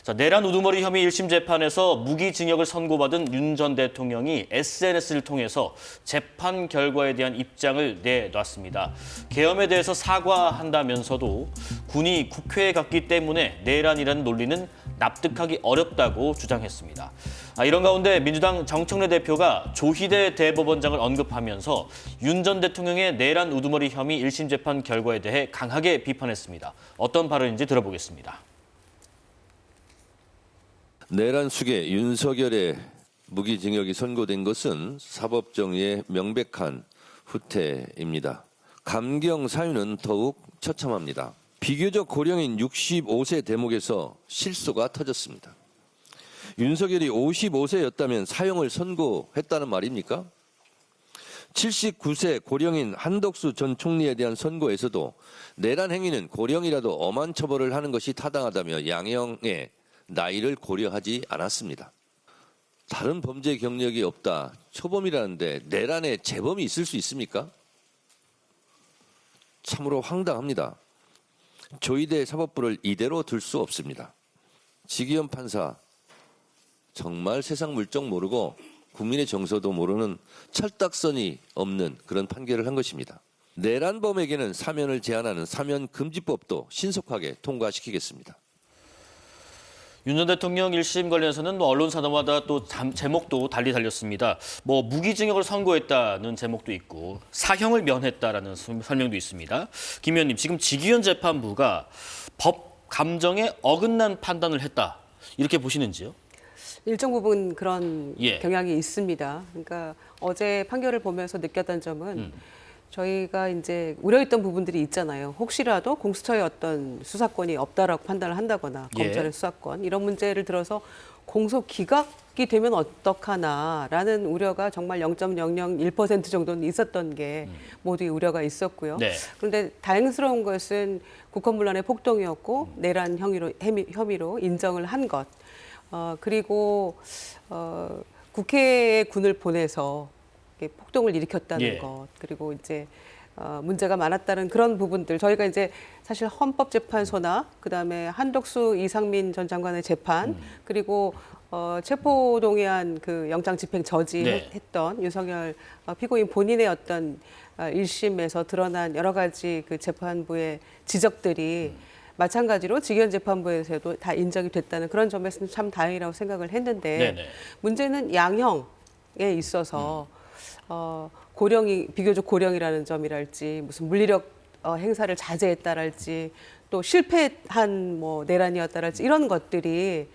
자, 내란 우두머리 혐의 1심 재판에서 무기징역을 선고받은 윤 전 대통령이 SNS를 통해서 재판 결과에 대한 입장을 내놨습니다. 계엄에 대해서 사과한다면서도 군이 국회에 갔기 때문에 내란이라는 논리는 납득하기 어렵다고 주장했습니다. 이런 가운데 민주당 정청래 대표가 조희대 대법원장을 언급하면서 윤 전 대통령의 내란 우두머리 혐의 1심 재판 결과에 대해 강하게 비판했습니다. 어떤 발언인지 들어보겠습니다. 내란 수괴 윤석열의 무기징역이 선고된 것은 사법정의의 명백한 후퇴입니다. 감경 사유는 더욱 처참합니다. 비교적 고령인 65세 대목에서 실소가 터졌습니다. 윤석열이 55세였다면 사형을 선고했다는 말입니까? 79세 고령인 한덕수 전 총리에 대한 선고에서도 내란 행위는 고령이라도 엄한 처벌을 하는 것이 타당하다며 양형의 나이를 고려하지 않았습니다. 다른 범죄 경력이 없다, 초범이라는데 내란에 재범이 있을 수 있습니까? 참으로 황당합니다. 조희대 사법부를 이대로 둘 수 없습니다. 지기현 판사, 정말 세상 물정 모르고 국민의 정서도 모르는 철딱선이 없는 그런 판결을 한 것입니다. 내란범에게는 사면을 제한하는 사면금지법도 신속하게 통과시키겠습니다. 윤 전 대통령 1심 관련해서는 언론사마다 또 제목도 달리 달렸습니다. 무기징역을 선고했다는 제목도 있고 사형을 면했다라는 설명도 있습니다. 김 의원님, 지금 지기현 재판부가 법 감정에 어긋난 판단을 했다, 이렇게 보시는지요? 일정 부분 그런 예. 경향이 있습니다. 그러니까 어제 판결을 보면서 느꼈던 점은 저희가 이제 우려했던 부분들이 있잖아요. 혹시라도 공수처의 어떤 수사권이 없다라고 판단을 한다거나 예. 검찰의 수사권 이런 문제를 들어서 공소 기각이 되면 어떡하나라는 우려가 정말 0.001% 정도는 있었던 게 모두의 우려가 있었고요. 네. 그런데 다행스러운 것은 국헌문란의 폭동이었고 내란 혐의로 인정을 한 것. 그리고 국회에 군을 보내서 폭동을 일으켰다는 예. 것, 그리고 이제 문제가 많았다는 그런 부분들, 저희가 이제 사실 헌법재판소나 그다음에 한덕수 이상민 전 장관의 재판, 그리고 체포동의안 그 영장 집행 저지했던 윤석열 피고인 본인의 어떤 1심에서 드러난 여러 가지 그 재판부의 지적들이 마찬가지로 지기현 재판부에서도 다 인정이 됐다는 그런 점에서는 참 다행이라고 생각을 했는데, 네네. 문제는 양형에 있어서 고령이 비교적 고령이라는 점이랄지, 무슨 물리력 행사를 자제했다랄지, 또 실패한 내란이었다랄지, 이런 것들이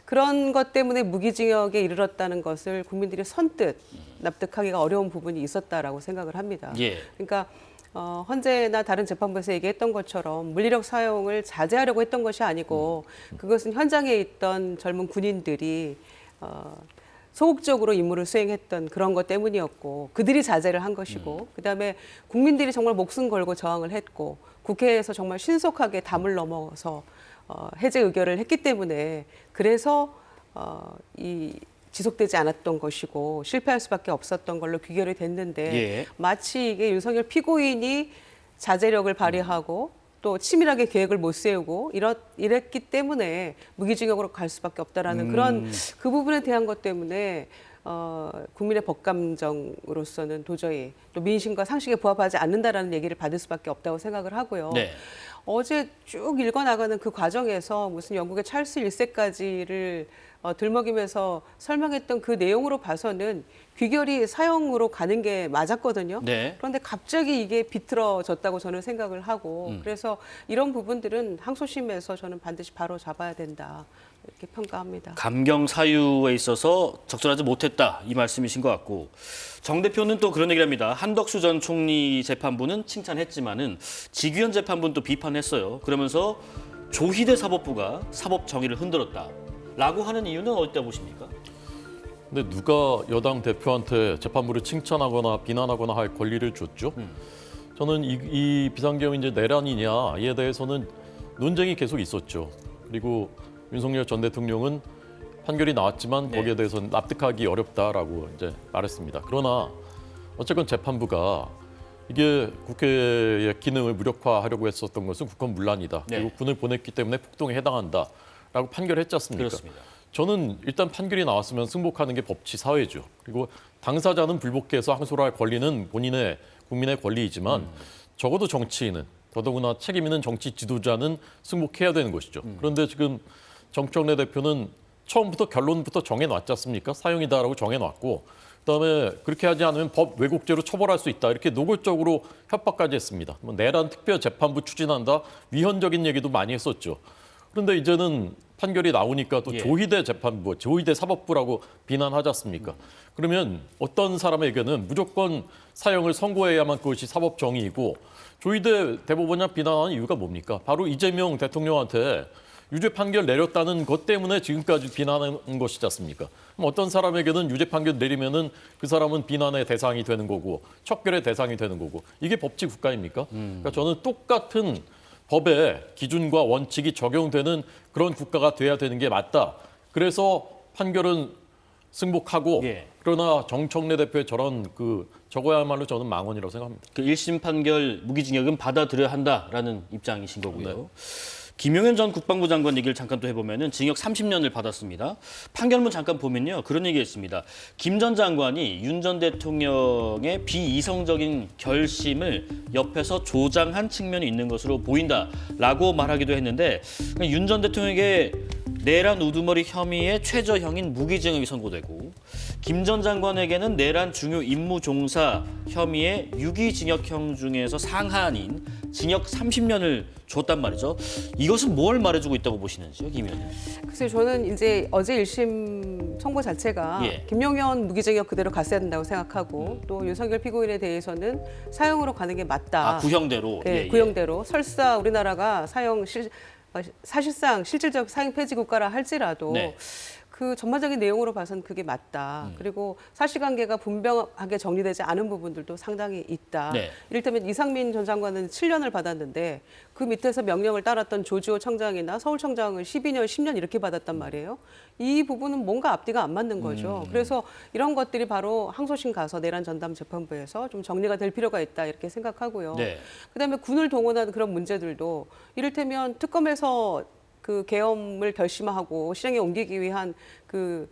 그런 것 때문에 무기징역에 이르렀다는 것을 국민들이 선뜻 납득하기가 어려운 부분이 있었다라고 생각을 합니다. 예. 그러니까 헌재나 다른 재판부에서 얘기했던 것처럼 물리력 사용을 자제하려고 했던 것이 아니고, 그것은 현장에 있던 젊은 군인들이 소극적으로 임무를 수행했던 그런 것 때문이었고, 그들이 자제를 한 것이고, 그다음에 국민들이 정말 목숨 걸고 저항을 했고, 국회에서 정말 신속하게 담을 넘어서 해제 의결을 했기 때문에, 그래서 이 지속되지 않았던 것이고 실패할 수밖에 없었던 걸로 귀결이 됐는데, 예. 마치 이게 윤석열 피고인이 자제력을 발휘하고 또 치밀하게 계획을 못 세우고 이랬기 때문에 무기징역으로 갈 수밖에 없다라는 그런 그 부분에 대한 것 때문에 국민의 법감정으로서는 도저히 또 민심과 상식에 부합하지 않는다라는 얘기를 받을 수밖에 없다고 생각을 하고요. 네. 어제 쭉 읽어나가는 그 과정에서 무슨 영국의 찰스 1세까지를 들먹이면서 설명했던 그 내용으로 봐서는 귀결이 사형으로 가는 게 맞았거든요. 네. 그런데 갑자기 이게 비틀어졌다고 저는 생각을 하고, 그래서 이런 부분들은 항소심에서 저는 반드시 바로 잡아야 된다, 이렇게 평가합니다. 감경 사유에 있어서 적절하지 못했다, 이 말씀이신 것 같고, 정 대표는 또 그런 얘기를 합니다. 한덕수 전 총리 재판부는 칭찬했지만은 지기현 재판부는 또 비판했어요. 그러면서 조희대 사법부가 사법 정의를 흔들었다라고 하는 이유는 어디다 보십니까? 근데 누가 여당 대표한테 재판부를 칭찬하거나 비난하거나 할 권리를 줬죠? 저는 이 비상계엄이 내란이냐에 대해서는 논쟁이 계속 있었죠. 그리고 윤석열 전 대통령은 판결이 나왔지만 거기에 대해서는 납득하기 어렵다라고 이제 말했습니다. 그러나 어쨌건 재판부가 이게 국회의 기능을 무력화하려고 했었던 것은 국헌문란이다. 네. 그리고 군을 보냈기 때문에 폭동에 해당한다. 라고 판결했지 않습니까? 그렇습니다. 저는 일단 판결이 나왔으면 승복하는 게 법치 사회죠. 그리고 당사자는 불복해서 항소를 할 권리는 본인의 국민의 권리이지만 적어도 정치인은 더더구나 책임 있는 정치 지도자는 승복해야 되는 것이죠. 그런데 지금 정청래 대표는 처음부터 결론부터 정해놨지 않습니까? 사형이다라고 정해놨고 그다음에 그렇게 하지 않으면 법 왜곡죄로 처벌할 수 있다. 이렇게 노골적으로 협박까지 했습니다. 뭐 내란 특별재판부 추진한다. 위헌적인 얘기도 많이 했었죠. 그런데 이제는 판결이 나오니까 또 예. 조희대 재판부, 조희대 사법부라고 비난하지 않습니까? 그러면 어떤 사람에게는 무조건 사형을 선고해야만 그것이 사법 정의이고 조희대 대법원장 비난하는 이유가 뭡니까? 바로 이재명 대통령한테 유죄 판결 내렸다는 것 때문에 지금까지 비난하는 것이지 않습니까? 그럼 어떤 사람에게는 유죄 판결 내리면은 그 사람은 비난의 대상이 되는 거고 척결의 대상이 되는 거고 이게 법치 국가입니까? 그러니까 저는 똑같은 법의 기준과 원칙이 적용되는 그런 국가가 돼야 되는 게 맞다. 그래서 판결은 승복하고 예. 그러나 정청래 대표의 저런 저거야말로 저는 망언이라고 생각합니다. 그 1심 판결 무기징역은 받아들여야 한다라는 입장이신 거고요. 김용현 전 국방부 장관 얘기를 잠깐 또 해보면은 징역 30년을 받았습니다. 판결문 잠깐 보면요. 그런 얘기했습니다. 김 전 장관이 윤 전 대통령의 비이성적인 결심을 옆에서 조장한 측면이 있는 것으로 보인다라고 말하기도 했는데 윤 전 대통령에게 내란 우두머리 혐의의 최저형인 무기징역이 선고되고 김 전 장관에게는 내란 중요 임무 종사 혐의의 유기징역형 중에서 상한인 징역 30년을 줬단 말이죠. 이것은 뭘 말해주고 있다고 보시는지요, 김 의원님? 글쎄요, 저는 이제 어제 1심 선고 자체가 예. 김용현 무기징역 그대로 갔어야 된다고 생각하고 또 윤석열 피고인에 대해서는 사형으로 가는 게 맞다. 구형대로. 네, 구형대로. 설사 우리나라가 사실상 실질적 사형 폐지 국가라 할지라도 네. 그 전반적인 내용으로 봐서는 그게 맞다. 그리고 사실관계가 분명하게 정리되지 않은 부분들도 상당히 있다. 네. 이를테면 이상민 전 장관은 7년을 받았는데 그 밑에서 명령을 따랐던 조지호 청장이나 서울청장은 12년, 10년 이렇게 받았단 말이에요. 이 부분은 뭔가 앞뒤가 안 맞는 거죠. 그래서 이런 것들이 바로 항소심 가서 내란 전담 재판부에서 좀 정리가 될 필요가 있다 이렇게 생각하고요. 네. 그다음에 군을 동원한 그런 문제들도 이를테면 특검에서 그 계엄을 결심하고 실행에 옮기기 위한 그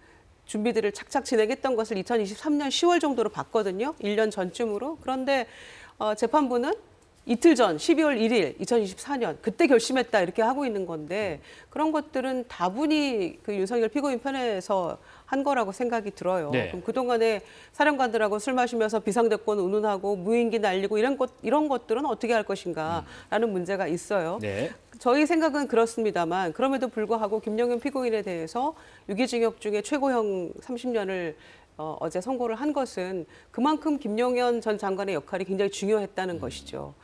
준비들을 착착 진행했던 것을 2023년 10월 정도로 봤거든요. 1년 전쯤으로. 그런데 재판부는 이틀 전 12월 1일 2024년 그때 결심했다 이렇게 하고 있는 건데 그런 것들은 다분히 그 윤석열 피고인 편에서 한 거라고 생각이 들어요. 네. 그럼 그동안에 사령관들하고 술 마시면서 비상대권 운운하고 무인기 날리고 이런 것들은 어떻게 할 것인가라는 문제가 있어요. 네. 저희 생각은 그렇습니다만 그럼에도 불구하고 김용현 피고인에 대해서 유기징역 중에 최고형 30년을 어제 선고를 한 것은 그만큼 김용현 전 장관의 역할이 굉장히 중요했다는 것이죠.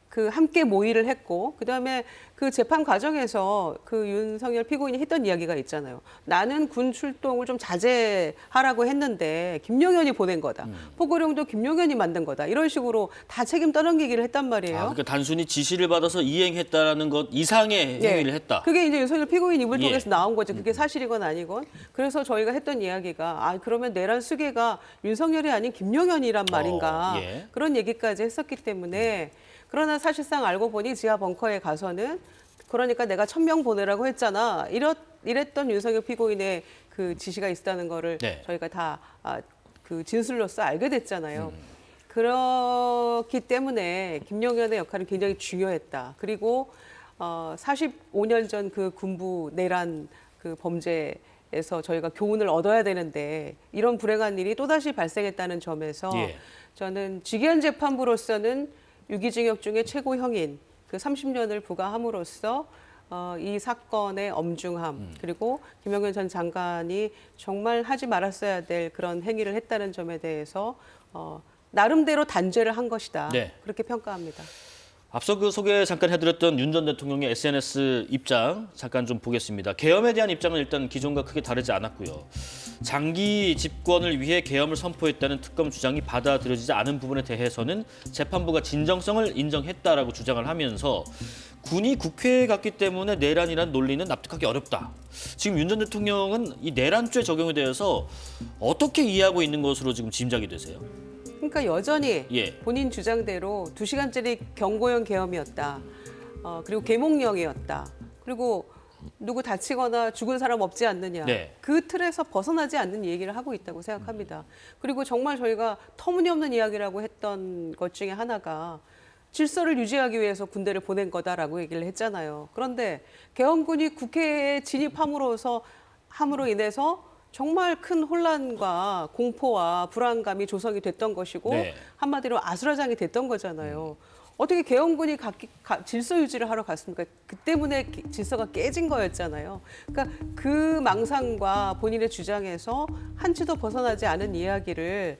그 함께 모의를 했고 그다음에 그 재판 과정에서 그 윤석열 피고인이 했던 이야기가 있잖아요. 나는 군 출동을 좀 자제하라고 했는데 김용현이 보낸 거다. 포고령도 김용현이 만든 거다. 이런 식으로 다 책임 떠넘기기를 했단 말이에요. 그러니까 단순히 지시를 받아서 이행했다라는 것 이상의 행위를 했다. 그게 이제 윤석열 피고인 입을 예. 통해서 나온 거죠. 그게 사실이건 아니건. 그래서 저희가 했던 이야기가 그러면 내란 수괴가 윤석열이 아닌 김용현이란 말인가. 예. 그런 얘기까지 했었기 때문에 그러나 사실상 알고 보니 지하 벙커에 가서는 그러니까 내가 1000명 보내라고 했잖아. 이랬던 윤석열 피고인의 그 지시가 있다는 거를 네. 저희가 다 그 진술로서 알게 됐잖아요. 그렇기 때문에 김용현의 역할은 굉장히 중요했다. 그리고 45년 전 그 군부 내란 그 범죄에서 저희가 교훈을 얻어야 되는데 이런 불행한 일이 또다시 발생했다는 점에서 예. 저는 직위원 재판부로서는 유기징역 중에 최고형인 그 30년을 부과함으로써 이 사건의 엄중함 그리고 김용현 전 장관이 정말 하지 말았어야 될 그런 행위를 했다는 점에 대해서 나름대로 단죄를 한 것이다. 네. 그렇게 평가합니다. 앞서 그 소개 잠깐 해드렸던 윤 전 대통령의 SNS 입장 잠깐 좀 보겠습니다. 계엄에 대한 입장은 일단 기존과 크게 다르지 않았고요. 장기 집권을 위해 계엄을 선포했다는 특검 주장이 받아들여지지 않은 부분에 대해서는 재판부가 진정성을 인정했다라고 주장을 하면서 군이 국회에 갔기 때문에 내란이란 논리는 납득하기 어렵다. 지금 윤 전 대통령은 이 내란죄 적용에 대해서 어떻게 이해하고 있는 것으로 지금 짐작이 되세요? 그러니까 여전히 예. 본인 주장대로 2시간짜리 경고형 계엄이었다. 그리고 계몽령이었다. 그리고 누구 다치거나 죽은 사람 없지 않느냐. 네. 그 틀에서 벗어나지 않는 얘기를 하고 있다고 생각합니다. 그리고 정말 저희가 터무니없는 이야기라고 했던 것 중에 하나가 질서를 유지하기 위해서 군대를 보낸 거다라고 얘기를 했잖아요. 그런데 계엄군이 국회에 진입함으로 인해서 정말 큰 혼란과 공포와 불안감이 조성이 됐던 것이고 네. 한마디로 아수라장이 됐던 거잖아요. 어떻게 계엄군이 질서 유지를 하러 갔습니까? 그 때문에 질서가 깨진 거였잖아요. 그러니까 그 망상과 본인의 주장에서 한치도 벗어나지 않은 이야기를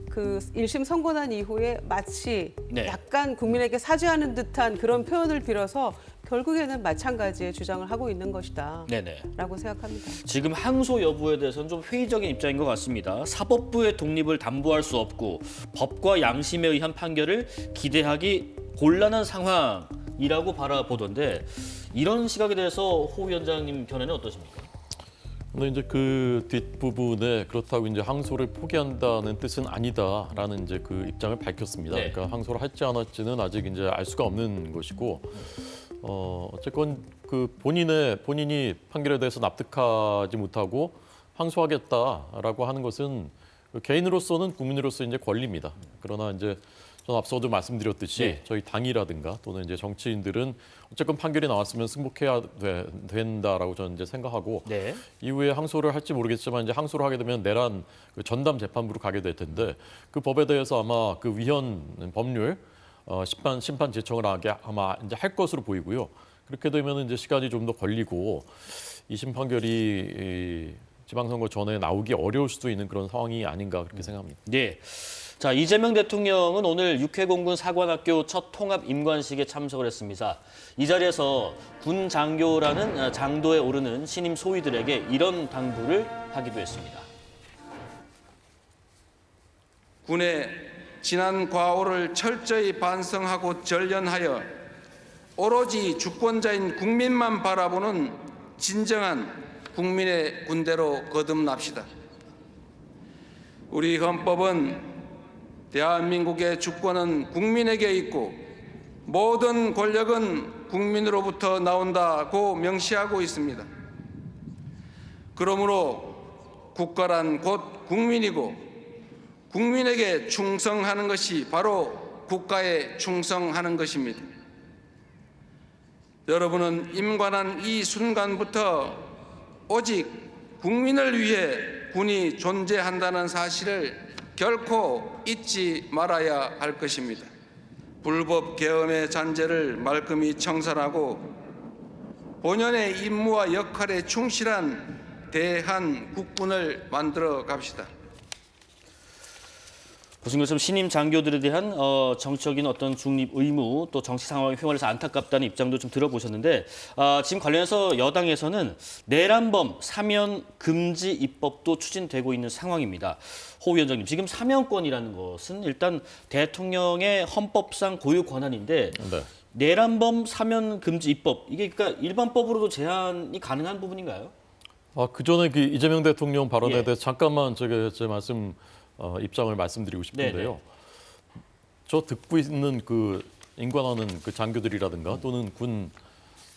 그 1심 선고 난 이후에 마치 네. 약간 국민에게 사죄하는 듯한 그런 표현을 빌어서 결국에는 마찬가지의 주장을 하고 있는 것이다. 네네. 라고 생각합니다. 지금 항소 여부에 대해서는 좀 회의적인 입장인 것 같습니다. 사법부의 독립을 담보할 수 없고 법과 양심에 의한 판결을 기대하기 곤란한 상황이라고 바라보던데 이런 시각에 대해서 호 위원장님 견해는 어떠십니까? 근데 이제 그 뒷부분에 그렇다고 이제 항소를 포기한다는 뜻은 아니다라는 이제 그 입장을 밝혔습니다. 네. 그러니까 항소를 할지 안 할지는 아직 이제 알 수가 없는 것이고 어쨌건 그 본인이 판결에 대해서 납득하지 못하고 항소하겠다라고 하는 것은 개인으로서는 국민으로서 이제 권리입니다. 그러나 이제 전 앞서도 말씀드렸듯이 네. 저희 당이라든가 또는 이제 정치인들은 어쨌건 판결이 나왔으면 승복해야 된다라고 저는 이제 생각하고 네. 이후에 항소를 할지 모르겠지만 이제 항소를 하게 되면 내란 그 전담 재판부로 가게 될 텐데 그 법에 대해서 아마 그 위헌 법률 심판 제청을 하게 아마 이제 할 것으로 보이고요. 그렇게 되면 이제 시간이 좀 더 걸리고 2심 판결이 이 지방선거 전에 나오기 어려울 수도 있는 그런 상황이 아닌가 그렇게 생각합니다. 네. 자, 이재명 대통령은 오늘 육해공군 사관학교 첫 통합 임관식에 참석을 했습니다. 이 자리에서 군 장교라는 장도에 오르는 신임 소위들에게 이런 당부를 하기도 했습니다. 군의 지난 과오를 철저히 반성하고 전련하여 오로지 주권자인 국민만 바라보는 진정한 국민의 군대로 거듭납시다. 우리 헌법은 대한민국의 주권은 국민에게 있고 모든 권력은 국민으로부터 나온다고 명시하고 있습니다. 그러므로 국가란 곧 국민이고 국민에게 충성하는 것이 바로 국가에 충성하는 것입니다. 여러분은 임관한 이 순간부터 오직 국민을 위해 군이 존재한다는 사실을 결코 잊지 말아야 할 것입니다. 불법 계엄의 잔재를 말끔히 청산하고 본연의 임무와 역할에 충실한 대한 국군을 만들어 갑시다. 보신 것처럼 신임 장교들에 대한 정치적인 어떤 중립 의무 또 정치 상황에 휘말려서 안타깝다는 입장도 좀 들어보셨는데 지금 관련해서 여당에서는 내란범 사면 금지 입법도 추진되고 있는 상황입니다. 호 위원장님, 지금 사면권이라는 것은 일단 대통령의 헌법상 고유 권한인데 네. 내란범 사면 금지 입법 이게 그러니까 일반법으로도 제한이 가능한 부분인가요? 그 전에 그 이재명 대통령 발언에 예. 대해서 잠깐만 제 말씀 입장을 말씀드리고 싶은데요. 네네. 저 듣고 있는 그 인관하는 그 장교들이라든가 또는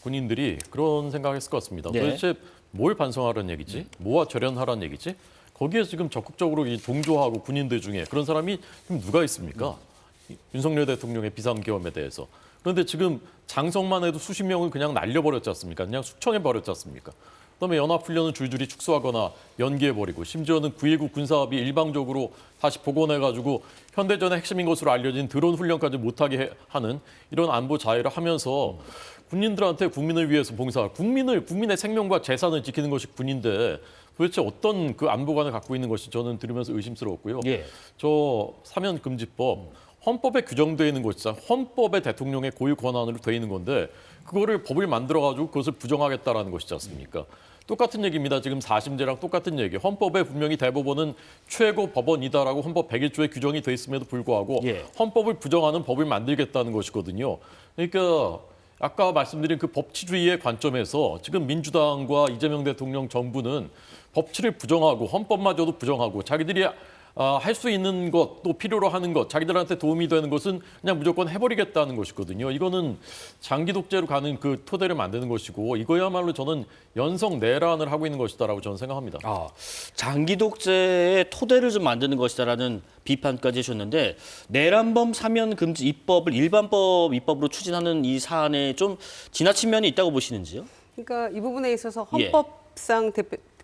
군인들이 그런 생각했을 것 같습니다. 네. 도대체 뭘 반성하라는 얘기지? 뭐와 절연하라는 얘기지? 거기에 지금 적극적으로 이 동조하고 군인들 중에 그런 사람이 지금 누가 있습니까? 윤석열 대통령의 비상계엄에 대해서. 그런데 지금 장성만 해도 수십 명을 그냥 날려버렸지 않습니까? 그냥 숙청해버렸지 않습니까? 그다음에 연합훈련은 줄줄이 축소하거나 연기해버리고 심지어는 9.19 군사합의 일방적으로 다시 복원해가지고 현대전의 핵심인 것으로 알려진 드론 훈련까지 못하게 하는 이런 안보 자해를 하면서 군인들한테 국민을 위해서 봉사할 국민의 생명과 재산을 지키는 것이 군인데 도대체 어떤 그 안보관을 갖고 있는 것이 저는 들으면서 의심스러웠고요. 예. 저 사면금지법 헌법에 규정되어 있는 것이잖아요. 헌법에 대통령의 고유 권한으로 되어 있는 건데 그거를 법을 만들어가지고 그것을 부정하겠다라는 것이지 않습니까? 똑같은 얘기입니다. 지금 4심제랑 똑같은 얘기. 헌법에 분명히 대법원은 최고 법원이다라고 헌법 101조에 규정이 돼 있음에도 불구하고 예. 헌법을 부정하는 법을 만들겠다는 것이거든요. 그러니까 아까 말씀드린 그 법치주의의 관점에서 지금 민주당과 이재명 대통령 정부는 법치를 부정하고 헌법마저도 부정하고 자기들이 할 수 있는 것, 또 필요로 하는 것, 자기들한테 도움이 되는 것은 그냥 무조건 해버리겠다는 것이거든요. 이거는 장기 독재로 가는 그 토대를 만드는 것이고 이거야말로 저는 연성 내란을 하고 있는 것이다라고 저는 생각합니다. 장기 독재의 토대를 좀 만드는 것이다라는 비판까지 해주셨는데 내란범 사면 금지 입법을 일반법 입법으로 추진하는 이 사안에 좀 지나친 면이 있다고 보시는지요? 그러니까 이 부분에 있어서 예. 헌법상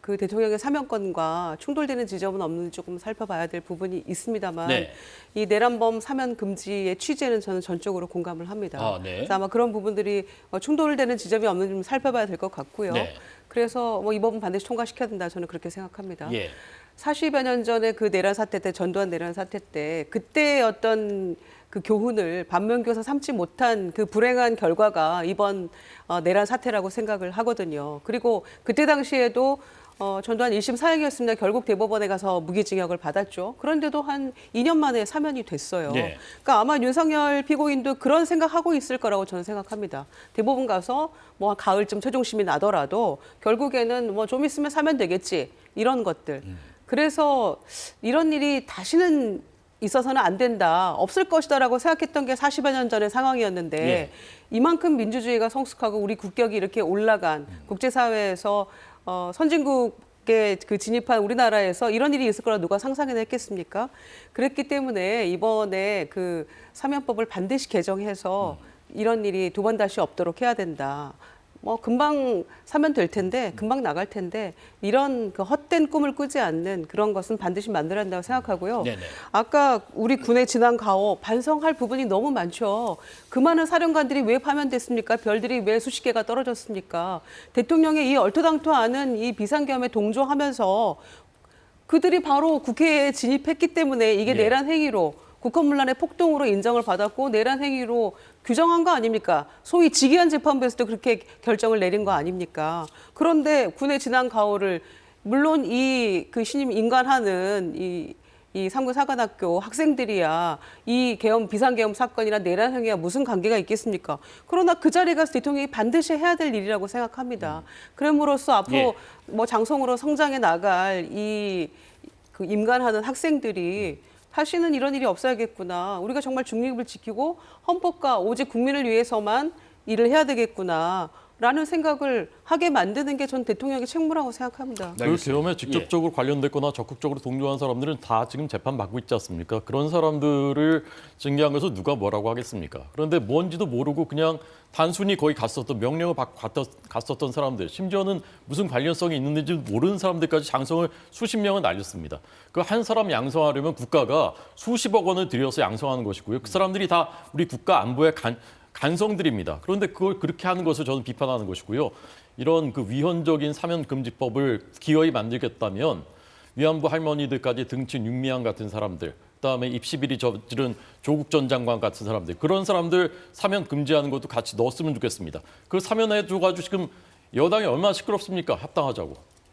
그 대통령의 사면권과 충돌되는 지점은 없는지 조금 살펴봐야 될 부분이 있습니다만 네. 이 내란범 사면 금지의 취지는 저는 전적으로 공감을 합니다. 네. 그래서 아마 그런 부분들이 충돌되는 지점이 없는지 좀 살펴봐야 될 것 같고요. 네. 그래서 이 법은 반드시 통과시켜야 된다. 저는 그렇게 생각합니다. 예. 40여 년 전에 그 내란 사태 때, 전두환 내란 사태 때 그때의 어떤 그 교훈을 반면교사 삼지 못한 그 불행한 결과가 이번 내란 사태라고 생각을 하거든요. 그리고 그때 당시에도 전두환 1심 사형이었습니다. 결국 대법원에 가서 무기징역을 받았죠. 그런데도 한 2년 만에 사면이 됐어요. 네. 그러니까 아마 윤석열 피고인도 그런 생각하고 있을 거라고 저는 생각합니다. 대법원 가서 뭐 가을쯤 최종심이 나더라도 결국에는 뭐 좀 있으면 사면 되겠지. 이런 것들. 그래서 이런 일이 다시는 있어서는 안 된다, 없을 것이다라고 생각했던 게 40여 년 전의 상황이었는데 예. 이만큼 민주주의가 성숙하고 우리 국격이 이렇게 올라간 국제사회에서 선진국에 그 진입한 우리나라에서 이런 일이 있을 거라 누가 상상이나 했겠습니까? 그랬기 때문에 이번에 그 사면법을 반드시 개정해서 이런 일이 두 번 다시 없도록 해야 된다. 뭐 금방 사면 될 텐데 금방 나갈 텐데 이런 그 헛된 꿈을 꾸지 않는 그런 것은 반드시 만들어야 한다고 생각하고요. 네네. 아까 우리 군의 지난 가오 반성할 부분이 너무 많죠. 그 많은 사령관들이 왜 파면됐습니까? 별들이 왜 수십 개가 떨어졌습니까? 대통령의 이 얼토당토 않은 이 비상계엄에 동조하면서 그들이 바로 국회에 진입했기 때문에 이게 네. 내란 행위로 국헌문란의 폭동으로 인정을 받았고 내란 행위로 규정한 거 아닙니까? 소위 직위원 재판부에서도 그렇게 결정을 내린 거 아닙니까? 그런데 군의 지난 가오를 물론 이 그 신임 인간하는 이 삼군 사관학교 학생들이야 이 계엄 비상계엄 사건이나 내란 행위와 무슨 관계가 있겠습니까? 그러나 그 자리에 가서 대통령이 반드시 해야 될 일이라고 생각합니다. 그럼으로써 앞으로 예. 뭐 장성으로 성장해 나갈 그 임관하는 학생들이 다시는 이런 일이 없어야겠구나. 우리가 정말 중립을 지키고 헌법과 오직 국민을 위해서만 일을 해야 되겠구나. 라는 생각을 하게 만드는 게 전 대통령의 책무라고 생각합니다. 네, 그 알겠습니다. 계엄에 직접적으로 관련됐거나 적극적으로 동조한 사람들은 다 지금 재판받고 있지 않습니까? 그런 사람들을 징계한 것을 누가 뭐라고 하겠습니까? 그런데 뭔지도 모르고 그냥 단순히 거기 갔었던 명령을 받고 갔었던 사람들, 심지어는 무슨 관련성이 있는지 모르는 사람들까지 장성을 수십 명을 날렸습니다. 그 한 사람 양성하려면 국가가 수십억 원을 들여서 양성하는 것이고요. 그 사람들이 다 우리 국가 안보의 간성들입니다. 그런데 그걸 그렇게 하는 것을 저는 비판하는 것이고요. 이런 그 위헌적인 사면금지법을 기어이 만들겠다면 위안부 할머니들까지 등친 윤미향 같은 사람들, 그다음에 입시비리 저지른 조국 전 장관 같은 사람들, 그런 사람들 사면 금지하는 것도 같이 넣었으면 좋겠습니다. 그 사면해줘가지고 지금 여당이 얼마나 시끄럽습니까? 합당하자고.